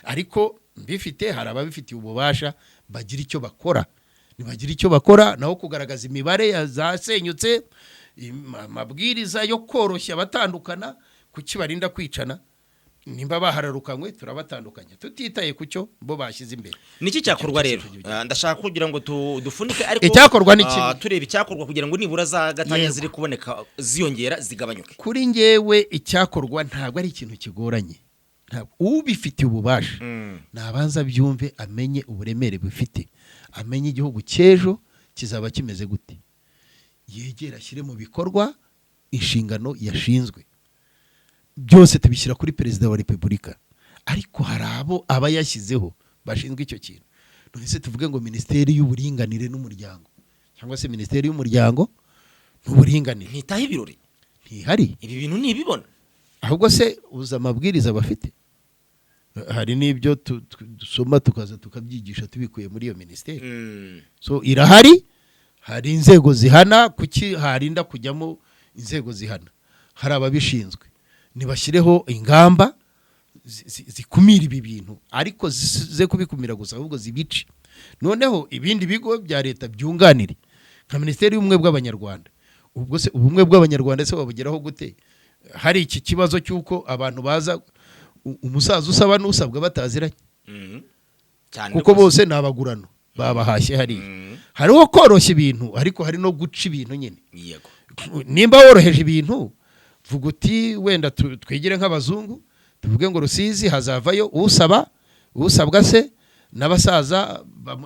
ariko mbifite hari ababifitiye ububasha bagira icyo bakora. nibagira icyo bakora naho kugaragaza imibare yazasenyutse, amabwiriza yo koroshya abatandukana, kuki barinda kwicana. nimba bahararukanywe turabatandukanya tutitaye kucyo bo bashyize imbere. niki cyakorwa rero? ndashaka kugira ngo dufunike, ariko icyakorwa niki tureba icyakorwa kugira ngo nibura za gatanya ziri kuboneka ziyongera zigabanyuke. kuri ngewe icyakorwa ntabwo ari ikintu kigoranye. ubifitiye ububasha nabanza byumve, amenye uburemere bufite, amenye igihugu cy'ejo kizaba kimeze gute, yegera ashyire mu bikorwa inshingano yashinzwe. byose tubishyira kuri perezida wa repubulika, ariko hari abo aba yashyizeho bashinzwe icyo kintu. none se tuvuge ngo minisiteri y'uburinganire n'umuryango cyangwa se minisiteri y'umuryango n'uburinganire ntitaho ibirori, ntihari, ibi bintu ntibibona. ahubwo se uza amabwiriza bafite, hari n'ibyo dusoma tukaza tukabyigisha tubikuye muri iyo minisiteri. So irahari, hari inzego zihana, kuki harinda kujyamo inzego zihana? Hari ababishinzwe, nibashyireho ingamba zikumira ibi bintu, ariko ze kubikumira gusa ahubwo zibice. Noneho ibindi bigo bya leta byunganire nka minisiteri y'ubumwe bw'abanyarwanda. Ubwo se ubumwe bw'abanyarwanda se babugeraho gute? Hari iki kibazo cy'uko abantu baza umusaza usaba n'usabwa bataziranye, kuko bose ni abagurano babahashye. Hariho koroshya ibintu, ariko hari no guca ibintu nyine. Nimba woroheje ibintu, vuga uti wenda twigire nk'abazungu, tuvuge ngo Rusizi hazavayo usabwa se n'abasaza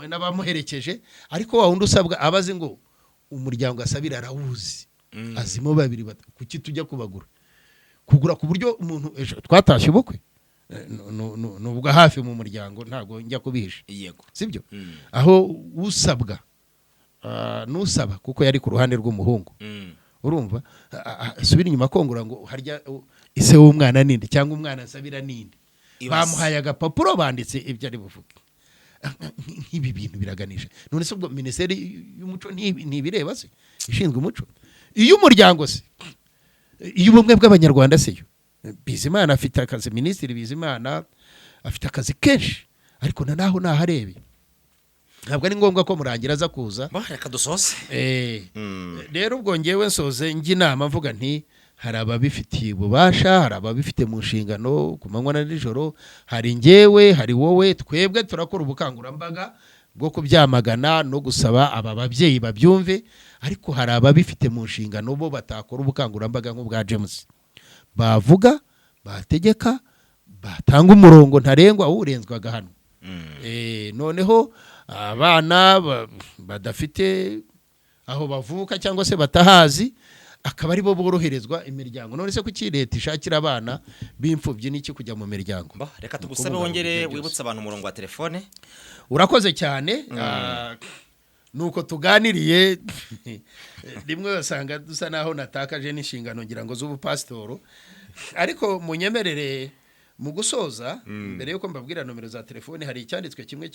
n'abamuherekeje, ariko wa wundi usabwa abazi ngo umuryango asabira arawuzi, azimo babiri kuki tujya kugura ku buryo umuntu twatashye ubukwe nubwo hafi mu muryango ntago njya kubihisha, sibyo? Aho usabwa nusaba kuko yari ku ruhande rw'umuhungu, urumva asubira inyuma kongura ngo harya ise w'umwana ninde cyangwa umwana asabira ninde, bamuhaye agapapuro banditse ibyo ari buvuge. Nk'ibi bintu biraganisha. None se ubwo minisiteri y'umuco ntibireba se, ishinzwe umuco? Iyo umuryango se, iyo ubumwe bw'abanyarwanda se yo, Bizimana afite akazi, minisitiri Bizimana afite akazi kenshi, ariko naho naharebe ntabwo ari ngombwa ko murangira aza kuza. Reka dusose. Rero ubwo ngewe nsoze njye inama mvuga nti hari ababifitiye ububasha, hari ababifite mu nshingano ku manywa na nijoro, hari ngewe, hari wowe, twebwe turakora ubukangurambaga bwo kubyamagana no gusaba aba babyeyi babyumve, ariko hari ababifite mu nshingano bo batakora ubukangurambaga nk'ubwa James, bavuga, bategeka, batanga umurongo ntarengwa urenzwaga hano. Noneho abana badafite aho bavuka cyangwa se batahazi, akaba ari bo boroherezwa imiryango. None se kuki leta ishakira abana b'imfubyi n'iki kujya mu miryango? Reka tugusabe wongere wibutsa abantu umurongo wa telefone. Urakoze cyane. Nuko tuganiriye rimwe basanga dusa naho natakaje n'inshingano ngira ngo z'ubupasitoro, ariko munyemerere mu gusoza mbere yuko mbabwira nomero za telefone, hari icyanditswe kimwe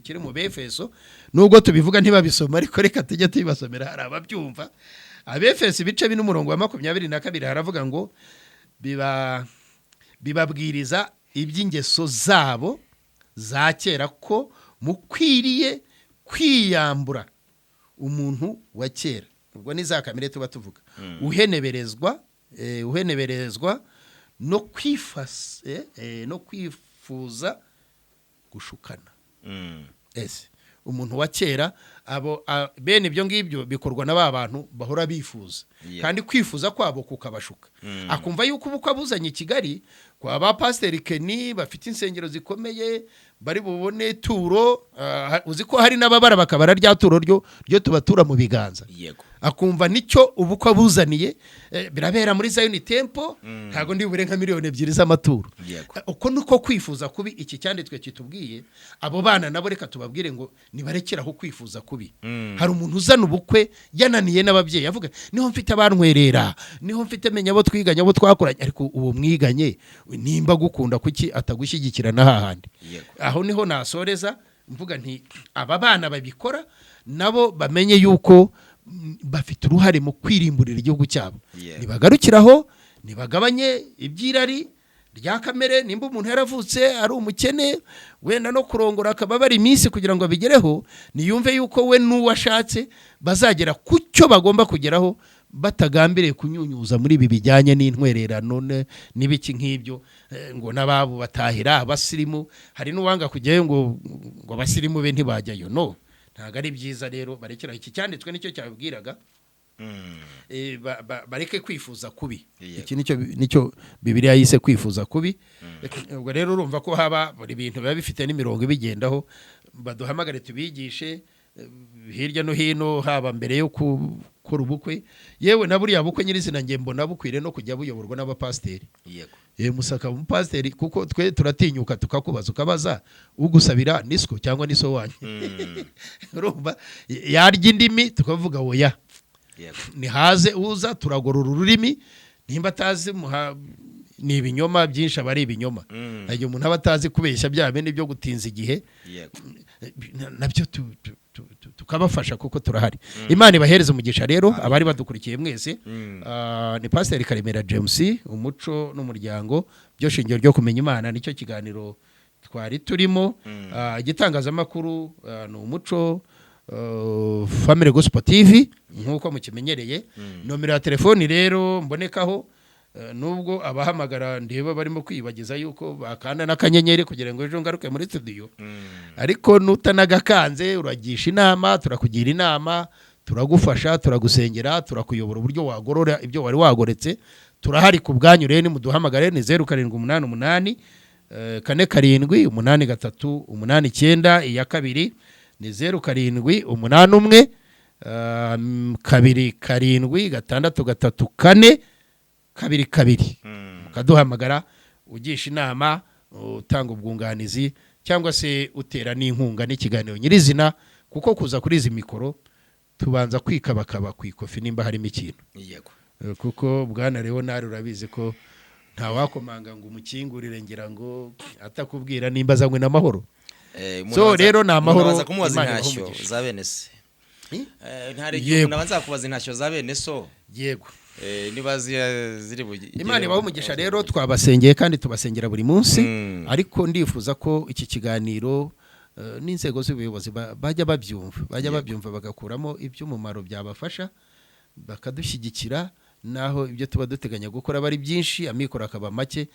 kiri mu Befeso, nubwo tubivuga ntibabisoma ariko reka tujye tubasomera, hari ababyumva. Abefeso ibice 4:22 haravuga ngo bibabwiriza iby'ingeso zabo za kera ko mukwiriye kwiyambura umuntu wa kera. Ubwo ni za kamere tuba tuvuga, uheneberezwa no kwifuza gushukana. Umuntu wa kera abo bene ibyo ngibyo bikorwa na ba bantu bahora bifuza, kandi kwifuza kwabo kukabashuka. Akumva yuko ubukwe abuzanye i Kigali kwa ba Pasiteri Kenny bafite insengero zikomeye bari bubone turo, uzi ko hari n'ababara bakabara rya turo ryo tubatura mu biganza. Akumva nicyo ubukwe abuzaniye, birabera muri Zion Temple, ntago ndi bure nka miliyoni 2 z'amaturo. Uko nuko kwifuza kubi iki cyanditswe kitubwiye. Abo bana nabo reka tubabwire ngo nibarekeraho kwifuza kubi. Hari umuntu uzana ubukwe yananiye n'ababyeyi avuga niho mfite abantwerera, niho mfite menya abo twiganye abo twakoranye, ariko uwo mwiganye nimba gukunda kuki atagushyigikira na hahandi. Aho niho nasoreza mvuga nti aba bana babikora nabo bamenye yuko bafite uruhare mu kwirimburira igihugu cyabo. Nibagarukiraho, nibagabanye ibyirari rya kamere. Nimba umuntu yaravutse ari umukene wenda no kurongora akaba bari iminsi kugira ngo abigereho, niyumve yuko we n'uwashatse bazagera ku cyo bagomba kugeraho, batagambiriye kunyunyuza muri ibi bijyanye n'intwererano n'ibiki nk'ibyo, ngo n'ababo batahira abasirimu. Hari n'uwanga kujyayo ngo abasirimu be ntibajyayo. No, ntago ari byiza. Rero barekera iki cyanditswe nicyo cyabwiraga, bareke kwifuza kubi. Iki nicyo Bibiliya yise kwifuza kubi. Ubwo rero urumva ko haba buri bintu biba bifite n'imirongo ibigendaho, baduhamagare tubigishe hirya no hino, haba mbere yo gukora ubukwe yewe na buriya bukwe nyirizina nge mbona bukwire no kujya buyoborwa n'abapasiteri. Yego. Musaka umupasiteri kuko twe turatinyuka tukakubaza ukabaza ugusabira nisko cyangwa niso wanyu. Urumva yarya indimi tukavuga oya. Yego. Ni haze uza turagorora ururimi nimba atazi ni ibinyoma byinshi abari ibinyoma. Ayo umuntu abatazi kubeshya byabe nibyo gutinza igihe. Yego. Nabyo tukabafasha kuko turahari. Imana ibahereze umugisha rero abari badukurikiye mwese. Ni Pastor Karemera James umuco n'umuryango byo shingiro ryo kumenya Imana nicyo kiganiro twari turimo. Igitangazamakuru ni umuco Family Gospel TV nkuko mukimenyereye. Nomero ya telefoni rero mbonekaho nubwo abahamagara ndeba barimo kwibagiza yuko bakanda n'akanyenyeri kugira ngo ejo ngaruke muri studio. Ariko nutanagakanze uragisha inama, turakugira inama, turagufasha, turagusengera, turakuyobora uburyo wagorora ibyo wari wagoretse. Turahari ku bwanyu rero muduhamagare ni 0788 4783889 iya kabiri ni 0781 2karindwi 634 ukaduhamagara ugisha inama utanga ubwunganizi cyangwa se utera n'inkunga n'ikiganiro nyirizina kuko kuza kuri izi mikoro tubanza kwikabakaba kwikofi nimba harimo ikintu. Yego. Kuko bwana Leonard urabizi ko nta wakomanga ngo umukingurire ngira ngo atakubwira nimba zangwe n'amahoro. So rero na amahoro baza kumubaza intashyo za bene se. Ntare gihe nabanza kubaza intashyo za bene so. Yego. Nibazi ziri bugi. Imana ibaho umugisha rero twabasengeye kandi tubasengera buri munsi. Ariko ndifuza ko iki kiganiro n'inzego z'ubuyobozi bajya babyumva bagakuramo iby'umumaro byabafasha bakadushyigikira naho ibyo tuba duteganya gukora bari byinshi amikoro akaba make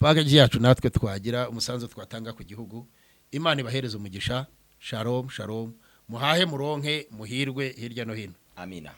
bagaje yacu natwe twagira umusanzu twatanga ku gihugu. Imana ibahereze umugisha. Shalom shalom muhahe muronke muhirwe hirya no hino. Amina.